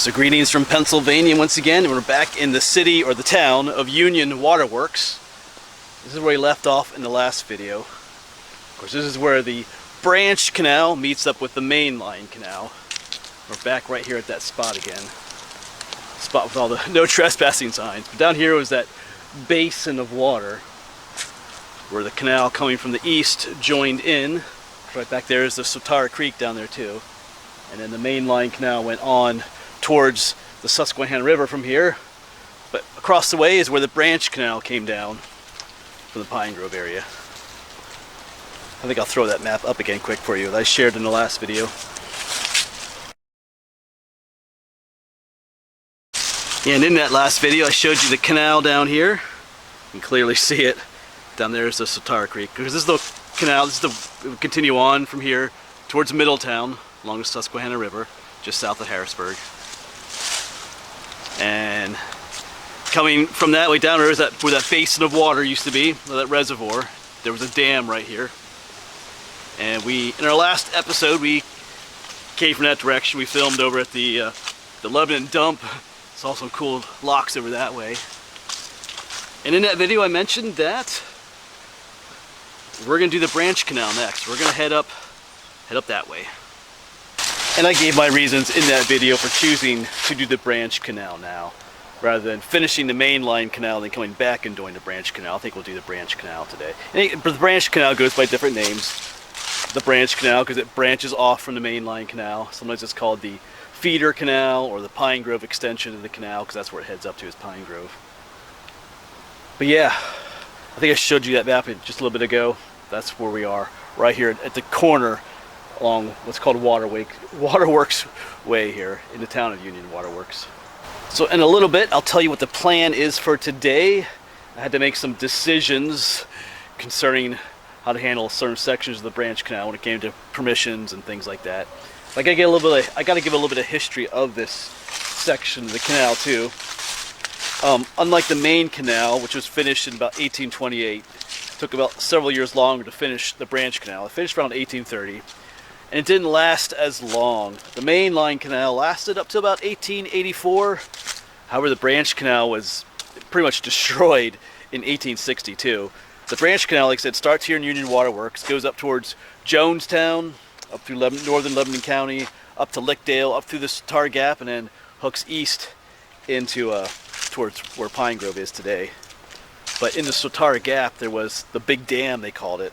So greetings from Pennsylvania once again, and we're back in the city or the town of Union Waterworks. This is where we left off in the last video. Of course, this is where the branch canal meets up with the main line canal. We're back right here at that spot again. Spot with all the no trespassing signs. But down here was that basin of water where the canal coming from the east joined in. Right back there is the Swatara Creek down there too. And then the main line canal went on towards the Susquehanna River from here. But across the way is where the branch canal came down from the Pine Grove area. I think I'll throw that map up again quick for you that I shared in the last video. And in that last video I showed you the canal down here. You can clearly see it. Down there is the Swatara Creek. Because this is the canal, it would continue on from here towards Middletown along the Susquehanna River, just south of Harrisburg. And coming from that way down there is where that basin of water used to be, that reservoir. There was a dam right here. And in our last episode, we came from that direction. We filmed over at the Lebanon dump. Saw some cool locks over that way. And in that video I mentioned that we're gonna do the branch canal next. We're gonna head up that way. And I gave my reasons in that video for choosing to do the branch canal now, rather than finishing the main line canal and then coming back and doing the branch canal. I think we'll do the branch canal today. And the branch canal goes by different names. The branch canal because it branches off from the main line canal. Sometimes it's called the feeder canal or the Pine Grove extension of the canal because that's where it heads up to, is Pine Grove. But yeah, I think I showed you that map just a little bit ago. That's where we are, right here at the corner along what's called Waterworks Way here in the town of Union Waterworks. So in a little bit, I'll tell you what the plan is for today. I had to make some decisions concerning how to handle certain sections of the branch canal when it came to permissions and things like that. I gotta give a little bit of history of this section of the canal too. Unlike the main canal, which was finished in about 1828, it took about several years longer to finish the branch canal. It finished around 1830. And it didn't last as long. The main line canal lasted up to about 1884. However, the branch canal was pretty much destroyed in 1862. The branch canal, like I said, starts here in Union Waterworks, goes up towards Jonestown, up through northern Lebanon County, up to Lickdale, up through the Swatara Gap, and then hooks east into towards where Pine Grove is today. But in the Swatara Gap, there was the big dam, they called it.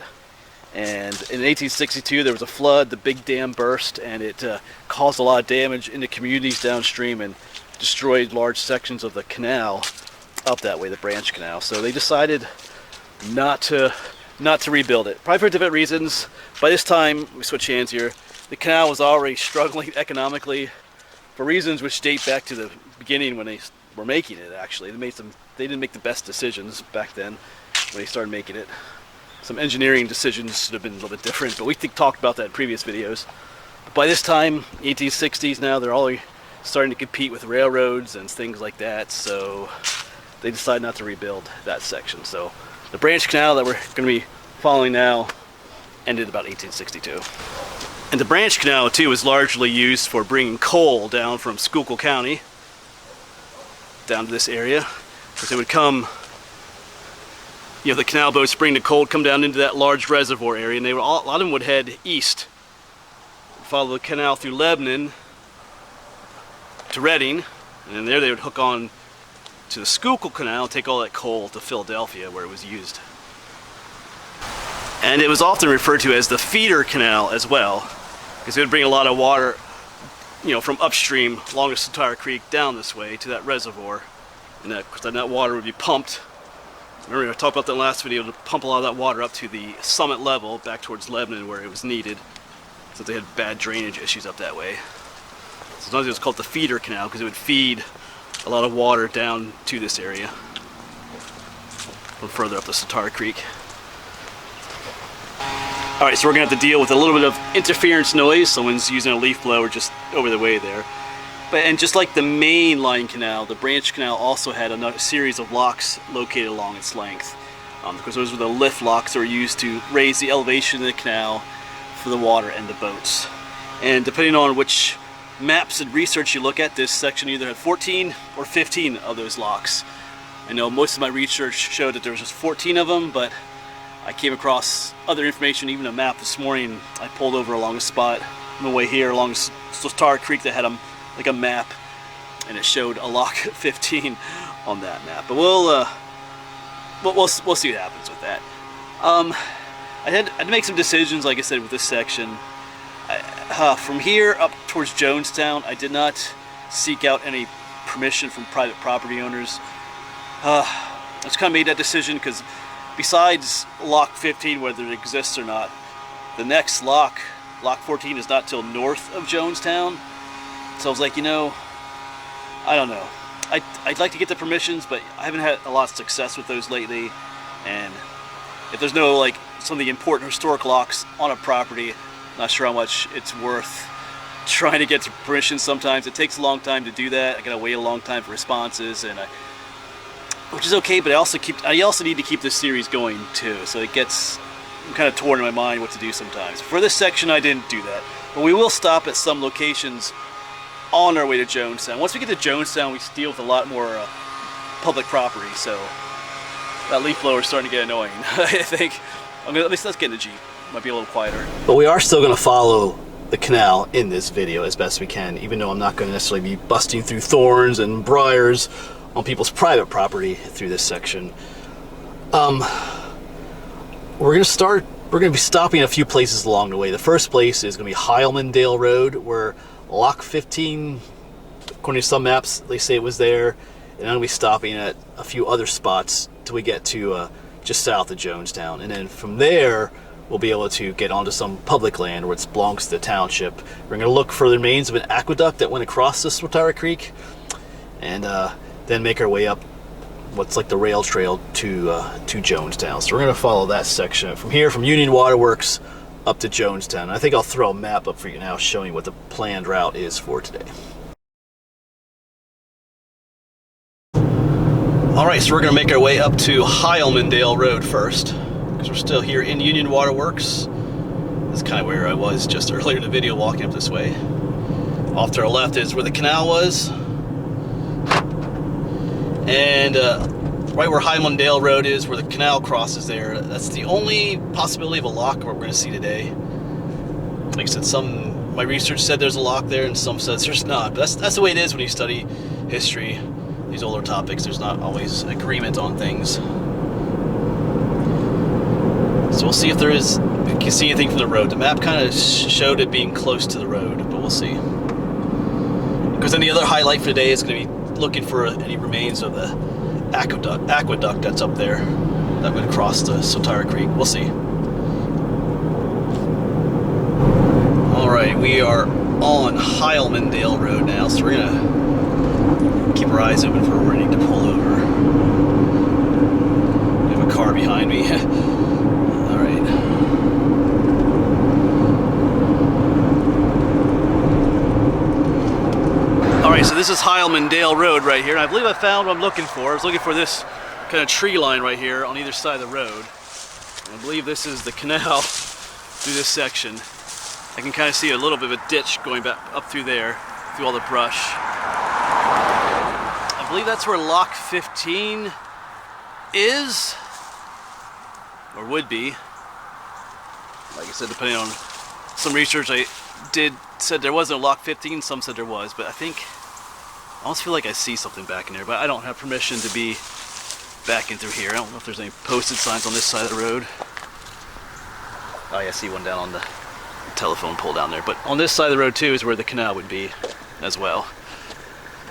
And in 1862 there was a flood, the big dam burst, and it caused a lot of damage in the communities downstream and destroyed large sections of the canal up that way, the branch canal. So they decided not to rebuild it, probably for different reasons. By this time, we switch hands here, the canal was already struggling economically for reasons which date back to the beginning when they were making it. Actually, they didn't make the best decisions back then when they started making it. Some engineering decisions should have been a little bit different, but we talked about that in previous videos. But by this time, 1860s now, they're all starting to compete with railroads and things like that, so they decided not to rebuild that section. So the branch canal that we're going to be following now ended about 1862. And the branch canal too was largely used for bringing coal down from Schuylkill County down to this area, because it would come, you know, the canal boats bring the coal, come down into that large reservoir area, and a lot of them would head east, follow the canal through Lebanon to Reading, and then there they would hook on to the Schuylkill Canal and take all that coal to Philadelphia where it was used. And it was often referred to as the feeder canal as well, because it would bring a lot of water, you know, from upstream along the Swatara Creek down this way to that reservoir, and that water would be pumped. Remember, I talked about that in the last video, to pump a lot of that water up to the summit level back towards Lebanon where it was needed, since they had bad drainage issues up that way. So sometimes it was called the feeder canal because it would feed a lot of water down to this area from further up the Swatara Creek. Alright, so we're going to have to deal with a little bit of interference noise. Someone's using a leaf blower just over the way there. And just like the main line canal, the branch canal also had a series of locks located along its length. Because those were the lift locks that were used to raise the elevation of the canal for the water and the boats. And depending on which maps and research you look at, this section either had 14 or 15 of those locks. I know most of my research showed that there was just 14 of them, but I came across other information, even a map this morning. I pulled over along a spot on the way here along Swatara Creek that had like a map, and it showed a lock 15 on that map. But we'll see what happens with that. I had to make some decisions, like I said, with this section. From here up towards Jonestown, I did not seek out any permission from private property owners. I just kind of made that decision because besides lock 15, whether it exists or not, the next lock 14, is not till north of Jonestown. So I was like, you know, I don't know. I'd like to get the permissions, but I haven't had a lot of success with those lately. And if there's no, like, some of the important historic locks on a property, not sure how much it's worth trying to get to permission. Sometimes it takes a long time to do that. I gotta wait a long time for responses, and which is okay, but I also need to keep this series going too. So I'm kind of torn in my mind what to do sometimes. For this section, I didn't do that, but we will stop at some locations on our way to Jonestown. Once we get to Jonestown, we deal with a lot more public property. So that leaf blower is starting to get annoying. I think. Let's get in the Jeep. Might be a little quieter. But we are still going to follow the canal in this video as best we can, even though I'm not going to necessarily be busting through thorns and briars on people's private property through this section. We're going to be stopping a few places along the way. The first place is going to be Heilman Road, where lock 15, according to some maps, they say it was there. And I'm going to be stopping at a few other spots till we get to just south of Jonestown. And then from there, we'll be able to get onto some public land where it belongs to the township. We're going to look for the remains of an aqueduct that went across the Swatara Creek, and then make our way up what's like the rail trail to Jonestown. So we're going to follow that section from here, from Union Waterworks up to Jonestown. I think I'll throw a map up for you now showing what the planned route is for today. Alright, so we're going to make our way up to Heilman Road first, because we're still here in Union Waterworks. That's kind of where I was just earlier in the video, walking up this way. Off to our left is where the canal was. And right where Heilman Road is, where the canal crosses there, that's the only possibility of a lock we're going to see today. Like I said, my research said there's a lock there, and some says there's not. But that's the way it is when you study history, these older topics. There's not always agreement on things. So we'll see if we can see anything from the road. The map kind of showed it being close to the road, but we'll see. Because then the other highlight for today is going to be looking for any remains of the aqueduct that's up there that went across the Swatara Creek. We'll see. Alright, we are on Heilman Road now, so we're going to keep our eyes open for where we need to pull over. We have a car behind me. Alright, so this is Heilman Road right here, and I believe I found what I'm looking for. I was looking for this kind of tree line right here on either side of the road. And I believe this is the canal through this section. I can kind of see a little bit of a ditch going back up through there, through all the brush. I believe that's where lock 15 is, or would be. Like I said, depending on some research I did, said there wasn't a lock 15, some said there was, but I almost feel like I see something back in there, but I don't have permission to be backing through here. I don't know if there's any posted signs on this side of the road. Oh yeah, I see one down on the telephone pole down there, but on this side of the road too is where the canal would be as well.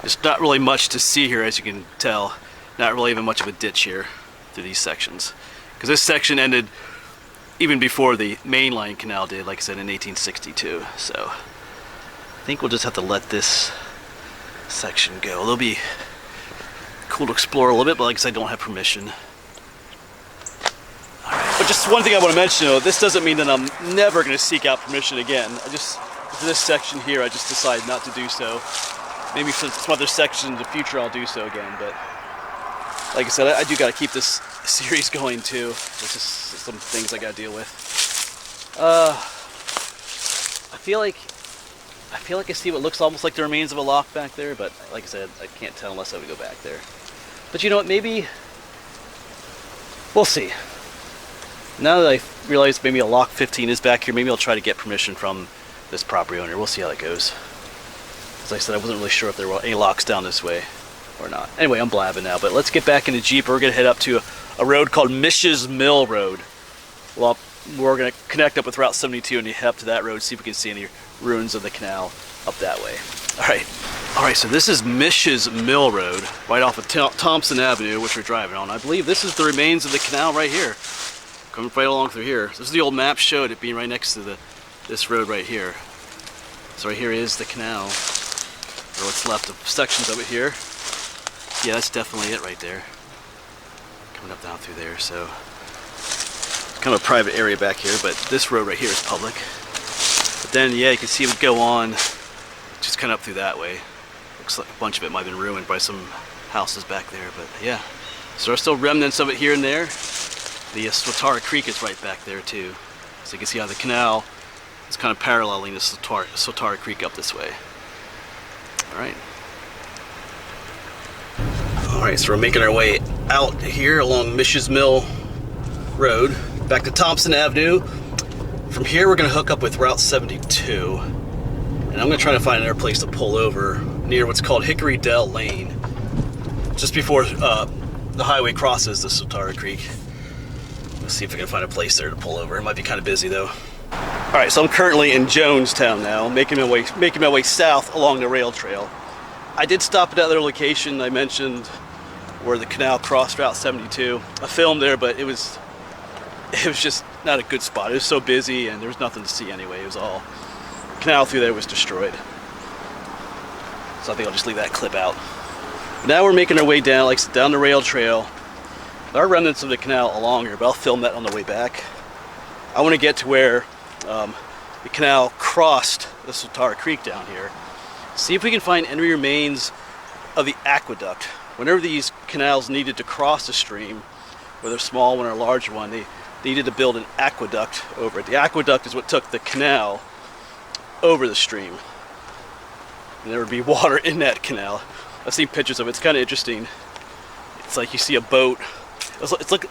There's not really much to see here, as you can tell. Not really even much of a ditch here through these sections, because this section ended even before the mainline canal did, like I said, in 1862. So I think we'll just have to let this section go. It'll be cool to explore a little bit, but like I said, I don't have permission. Alright, but just one thing I want to mention though, this doesn't mean that I'm never going to seek out permission again. For this section here, I just decided not to do so. Maybe for some other sections in the future I'll do so again, but like I said, I do got to keep this series going too. There's just some things I got to deal with. I feel like I feel like I see what looks almost like the remains of a lock back there, but like I said, I can't tell unless I would go back there. But you know what, maybe, we'll see. Now that I realize maybe a lock 15 is back here, maybe I'll try to get permission from this property owner. We'll see how that goes. As I said, I wasn't really sure if there were any locks down this way or not. Anyway, I'm blabbing now, but let's get back in the Jeep. We're gonna head up to a road called Mish's Mill Road. Well, we're gonna connect up with Route 72 and head up to that road, see if we can see any ruins of the canal up that way. All right, so this is Mish's Mill Road, right off of Thompson Avenue, which we're driving on. I believe this is the remains of the canal right here. Coming right along through here. This is the old map showed it being right next to this road right here. So right here is the canal, or what's left of sections of it here. Yeah, that's definitely it right there. Coming up down through there, so it's kind of a private area back here, but this road right here is public. But then, yeah, you can see it would go on, just kind of up through that way. Looks like a bunch of it might have been ruined by some houses back there, but yeah. So there's still remnants of it here and there. The Swatara Creek is right back there too. So you can see how the canal is kind of paralleling the Swatara Creek up this way. Alright, so we're making our way out here along Mish's Mill Road, back to Thompson Avenue. From here we're going to hook up with Route 72. And I'm going to try to find another place to pull over near what's called Hickory Dell Lane. Just before the highway crosses the Swatara Creek. Let's see if we can find a place there to pull over. It might be kind of busy though. Alright, so I'm currently in Jonestown now, making my way south along the rail trail. I did stop at that other location I mentioned where the canal crossed Route 72. I filmed there, but it was just not a good spot. It was so busy and there was nothing to see anyway. It was all, the canal through there was destroyed. So I think I'll just leave that clip out. Now we're making our way down, down the rail trail. There are remnants of the canal along here, but I'll film that on the way back. I want to get to where the canal crossed the Swatara Creek down here. See if we can find any remains of the aqueduct. Whenever these canals needed to cross a stream, whether a small one or a large one, they needed to build an aqueduct over it. The aqueduct is what took the canal over the stream. And there would be water in that canal. I've seen pictures of it. It's kind of interesting. It's like you see a boat. It's like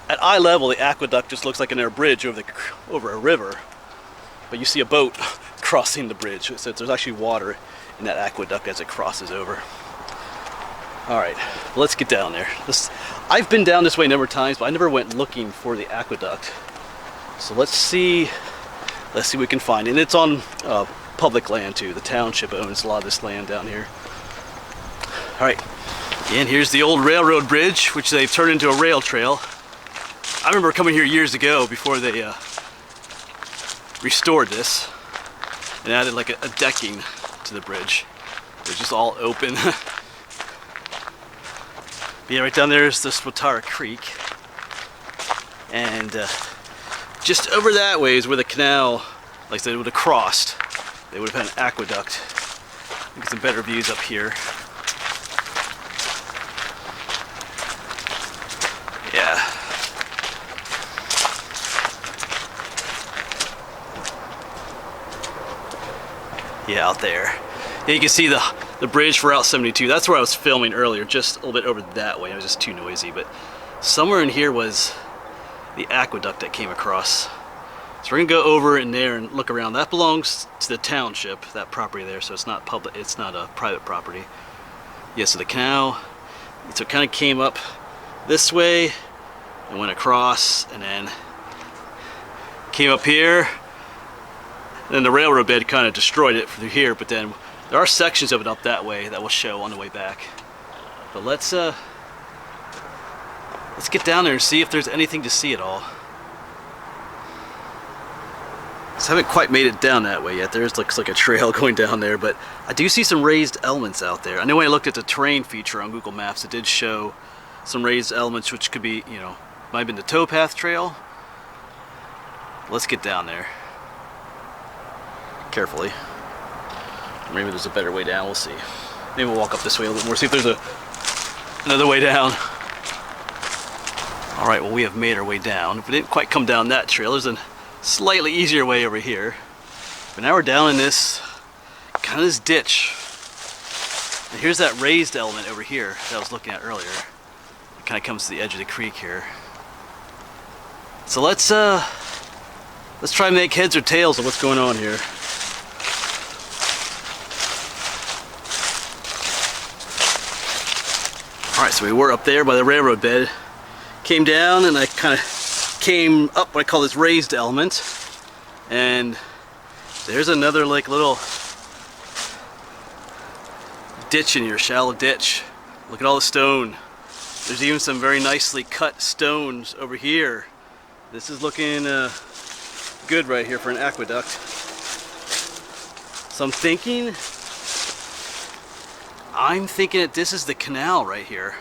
at eye level, the aqueduct just looks like an air bridge over a river. But you see a boat crossing the bridge. So there's actually water in that aqueduct as it crosses over. All right, let's get down there. I've been down this way a number of times, but I never went looking for the aqueduct. So let's see what we can find. And it's on public land too. The township owns a lot of this land down here. All right, and here's the old railroad bridge, which they've turned into a rail trail. I remember coming here years ago before they restored this and added like a decking to the bridge. It was just all open. But yeah, right down there is the Swatara Creek. And just over that way is where the canal, like I said, would have crossed. They would have had an aqueduct. Get some better views up here. Yeah. Yeah, out there. Yeah, you can see the bridge for Route 72. That's where I was filming earlier, just a little bit over that way. It was just too noisy, but somewhere in here was the aqueduct that came across. So we're gonna go over in there and look around. That belongs to the township, that property there, so it's not public, it's not a private property. Yeah, so the canal, so it kind of came up this way and went across and then came up here. And then the railroad bed kind of destroyed it through here, but then there are sections of it up that way that we'll show on the way back. But let's get down there and see if there's anything to see at all. So I haven't quite made it down that way yet. There's looks like a trail going down there, but I do see some raised elements out there. I know when I looked at the terrain feature on Google Maps, it did show some raised elements, which could be, you know, might have been the towpath trail. Let's get down there. Carefully. Maybe there's a better way down, we'll see. Maybe we'll walk up this way a little bit more, see if there's another way down. Alright, well we have made our way down. If we didn't quite come down that trail, there's a slightly easier way over here. But now we're down in this on this ditch. And here's that raised element over here that I was looking at earlier. It kind of comes to the edge of the creek here. So let's try and make heads or tails of what's going on here. Alright, so we were up there by the railroad bed. Came down and I kind of came up what I call this raised element. And there's another like little ditch in here, shallow ditch. Look at all the stone. There's even some very nicely cut stones over here. This is looking good right here for an aqueduct. So I'm thinking that this is the canal right here.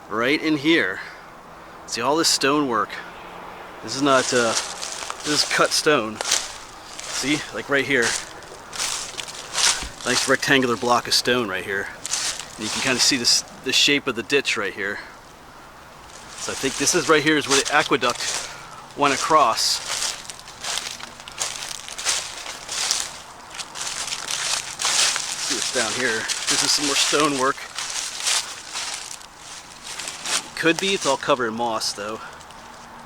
Right in here. See all this stonework. This is not, this is cut stone. See, like right here. Nice rectangular block of stone right here. And you can kind of see this, the shape of the ditch right here. So I think this is right here is where the aqueduct went across. See what's down here. This is some more stonework. Could be, it's all covered in moss though.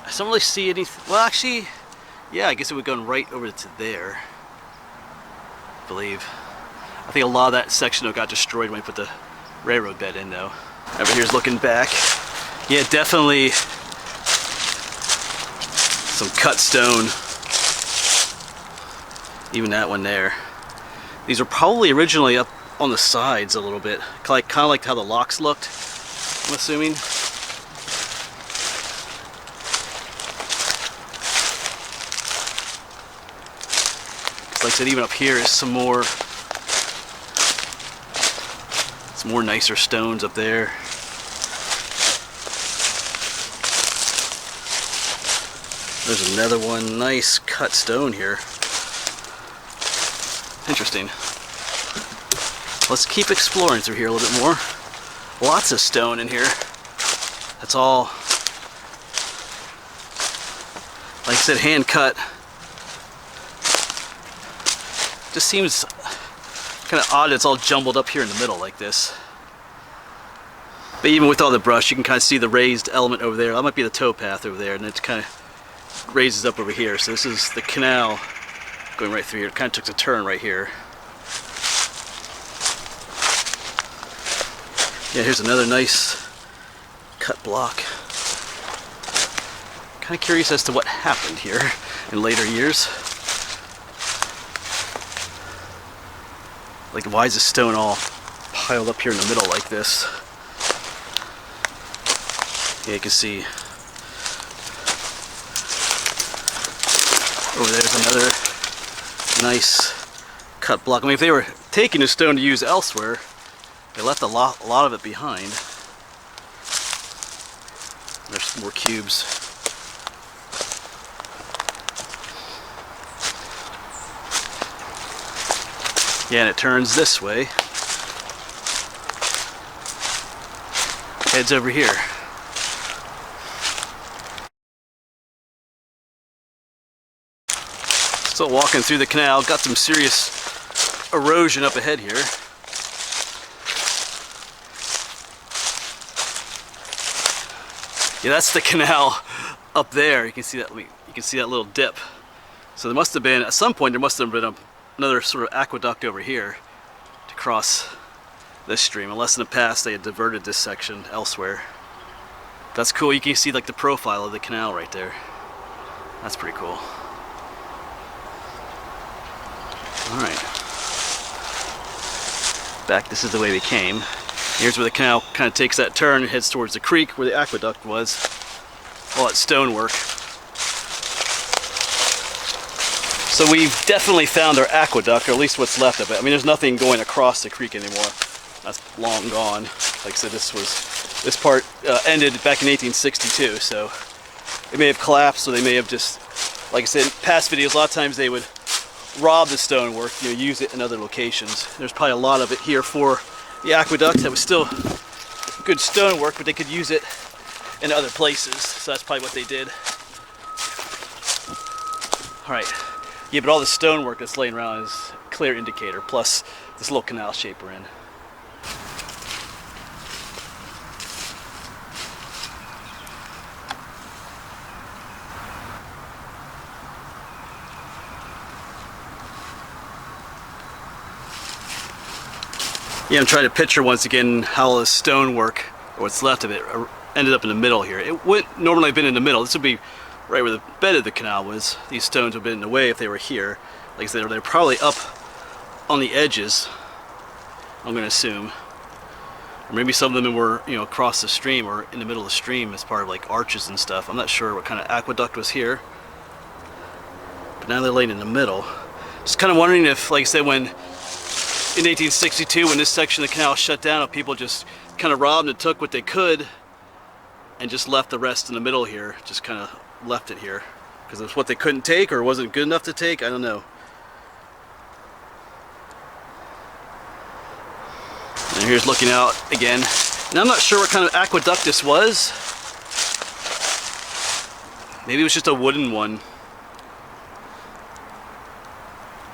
I don't really see anything. Well, actually, yeah, I guess it would go right over to there. I believe. I think a lot of that section got destroyed when we put the railroad bed in though. Over here's looking back. Yeah, definitely some cut stone. Even that one there. These are probably originally up on the sides a little bit. Kind of like how the locks looked, I'm assuming. Like I said, even up here is some more nicer stones up there. There's another one, nice cut stone here. Interesting. Let's keep exploring through here a little bit more. Lots of stone in here. That's all, like I said, hand cut. Just seems kind of odd it's all jumbled up here in the middle like this. But even with all the brush, you can kind of see the raised element over there. That might be the towpath over there, and it kind of raises up over here. So this is the canal going right through here. It kind of took a turn right here. Yeah, here's another nice cut block. Kind of curious as to what happened here in later years. Like, why is the stone all piled up here in the middle like this? Yeah, you can see over there's another nice cut block. I mean, if they were taking the stone to use elsewhere, they left a lot of it behind. There's more cubes. Yeah, and it turns this way. Heads over here. Still walking through the canal. Got some serious erosion up ahead here. Yeah, that's the canal up there. You can see that. You can see that little dip. So there must have been, at some point, there must have been another sort of aqueduct over here to cross this stream. Unless in the past they had diverted this section elsewhere. That's cool. You can see like the profile of the canal right there. That's pretty cool. Alright. Back, this is the way we came. Here's where the canal kind of takes that turn and heads towards the creek where the aqueduct was. All that stonework. So we've definitely found our aqueduct, or at least what's left of it. I mean, there's nothing going across the creek anymore. That's long gone. Like I said, this part ended back in 1862, so it may have collapsed, or they may have just, like I said in past videos, a lot of times they would rob the stonework, use it in other locations. There's probably a lot of it here for the aqueduct that was still good stonework, but they could use it in other places, so that's probably what they did. Alright, Yeah, but all the stonework that's laying around is a clear indicator, plus this little canal shape we're in. Yeah, I'm trying to picture once again how the stonework, or what's left of it, ended up in the middle here. It wouldn't normally have been in the middle. This would be right where the bed of the canal was. These stones would have been in the way if they were here. Like I said, they're probably up on the edges, I'm going to assume. Or maybe some of them were, you know, across the stream or in the middle of the stream as part of like arches and stuff. I'm not sure what kind of aqueduct was here. But now they're laying in the middle. Just kind of wondering if, like I said, when in 1862, when this section of the canal shut down, people just kind of robbed and took what they could and just left the rest in the middle here. Just kind of left it here because it was what they couldn't take or wasn't good enough to take. I don't know. And here's looking out again. And I'm not sure what kind of aqueduct this was. Maybe it was just a wooden one.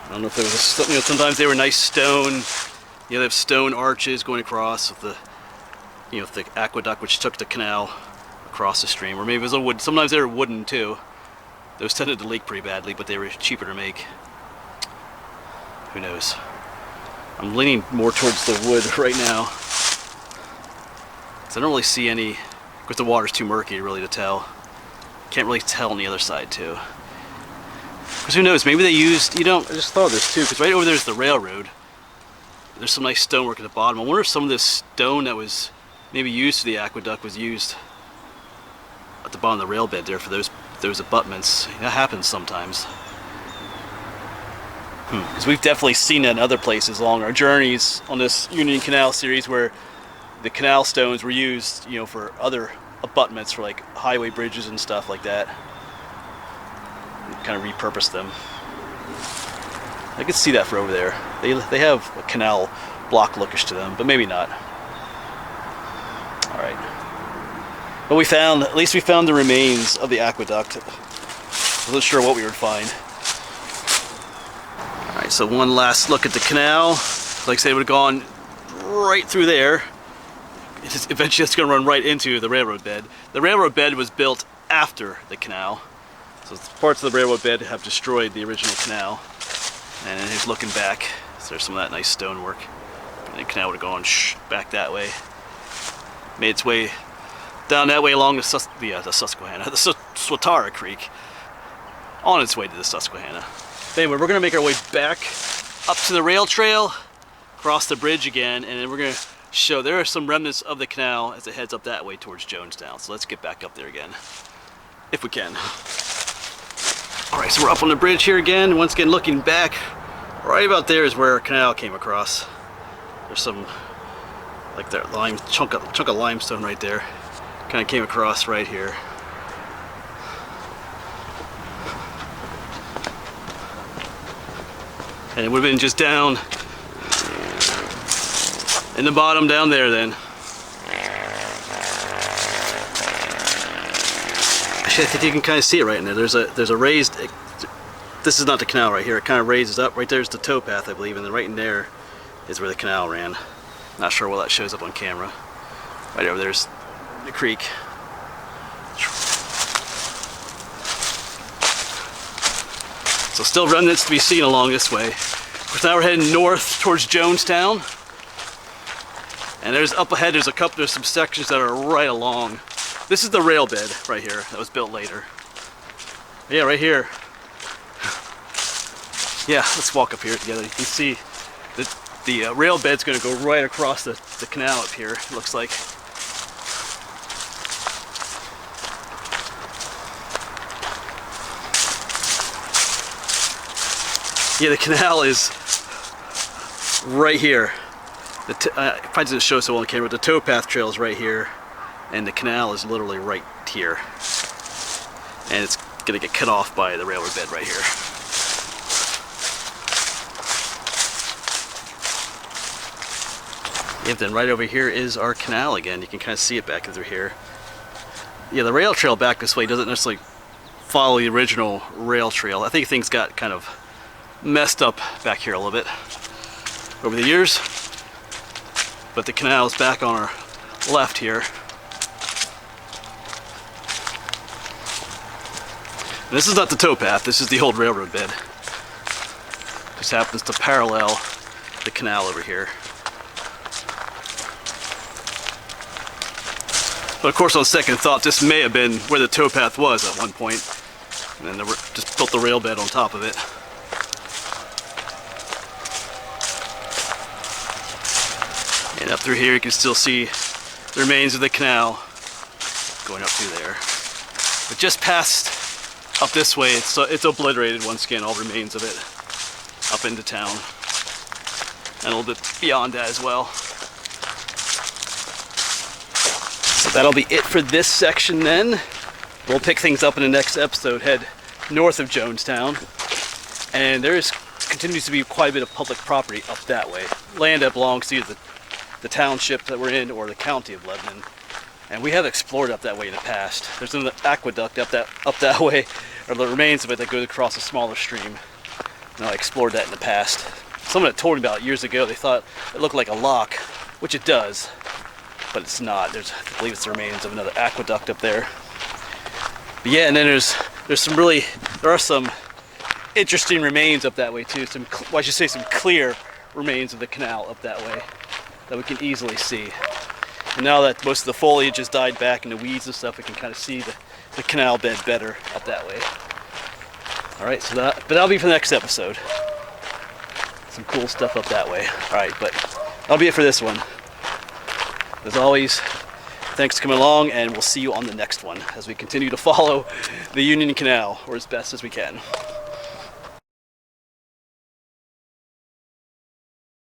I don't know if there was a, you know, sometimes they were nice stone, you know, they have stone arches going across with the, you know, the aqueduct which took the canal across the stream. Or maybe it was a wood, sometimes they were wooden too. Those tended to leak pretty badly, but they were cheaper to make. Who knows? I'm leaning more towards the wood right now. Because I don't really see any, because the water's too murky really to tell. Can't really tell on the other side too. Because who knows, maybe they used, you know, I just thought of this too, because right over there's the railroad. There's some nice stonework at the bottom. I wonder if some of this stone that was maybe used for the aqueduct was used at the bottom of the rail bed there for those abutments. That happens sometimes. Because we've definitely seen that in other places along our journeys on this Union Canal series where the canal stones were used, you know, for other abutments for like highway bridges and stuff like that. Kind of repurpose them. I could see that for over there. They have a canal block lookish to them, but maybe not. All right. But we found, at least we found the remains of the aqueduct. I wasn't sure what we would find. All right, so one last look at the canal. Like I said, it would have gone right through there. Eventually it's going to run right into the railroad bed. The railroad bed was built after the canal. So parts of the railroad bed have destroyed the original canal. And he's looking back. So there's some of that nice stonework. And the canal would have gone back that way. Made its way down that way along the Susquehanna, the Swatara Creek. On its way to the Susquehanna. Anyway, we're going to make our way back up to the rail trail, cross the bridge again, and then we're going to show there are some remnants of the canal as it heads up that way towards Jonestown. So let's get back up there again, if we can. Alright, so we're up on the bridge here again. Once again, looking back, right about there is where our canal came across. There's some, like that chunk of limestone right there. Kind of came across right here. And it would have been just down in the bottom down there then. Actually, I think you can kind of see it right in there. There's a raised, this is not the canal right here. It kind of raises up. Right there's the towpath, I believe, and then right in there is where the canal ran. Not sure well that shows up on camera. Right over there's the creek. So still remnants to be seen along this way. Of course, now we're heading north towards Jonestown. And there's up ahead, there's some sections that are right along. This is the rail bed right here that was built later. Yeah, right here. Yeah, let's walk up here together. You can see that the rail bed's going to go right across the canal up here, it looks like. Yeah, the canal is right here. I probably didn't show so well on camera, but the towpath trail is right here, and the canal is literally right here. And it's gonna get cut off by the railroad bed right here. Yep, then right over here is our canal again. You can kind of see it back through here. Yeah, the rail trail back this way doesn't necessarily follow the original rail trail. I think things got kind of messed up back here a little bit over the years, but the canal is back on our left here. And this is not the towpath, this is the old railroad bed. Just happens to parallel the canal over here. But of course, on second thought, this may have been where the towpath was at one point, and then they just built the rail bed on top of it. And up through here you can still see the remains of the canal going up through there. But just past, up this way, it's obliterated once again, all remains of it, up into town. And a little bit beyond that as well. So that'll be it for this section then. We'll pick things up in the next episode, head north of Jonestown. And there continues to be quite a bit of public property up that way. Land that belongs to either the township that we're in or the county of Lebanon. And we have explored up that way in the past. There's an aqueduct up that way, or the remains of it that goes across a smaller stream. And I explored that in the past. Someone had told me about it years ago. They thought it looked like a lock, which it does, but it's not. I believe it's the remains of another aqueduct up there. But yeah, and then there are some interesting remains up that way too. I should say some clear remains of the canal up that way that we can easily see. And now that most of the foliage has died back and the weeds and stuff, we can kind of see the canal bed better up that way. Alright, so that'll be for the next episode. Some cool stuff up that way. Alright, but that'll be it for this one. As always, thanks for coming along, and we'll see you on the next one as we continue to follow the Union Canal, or as best as we can.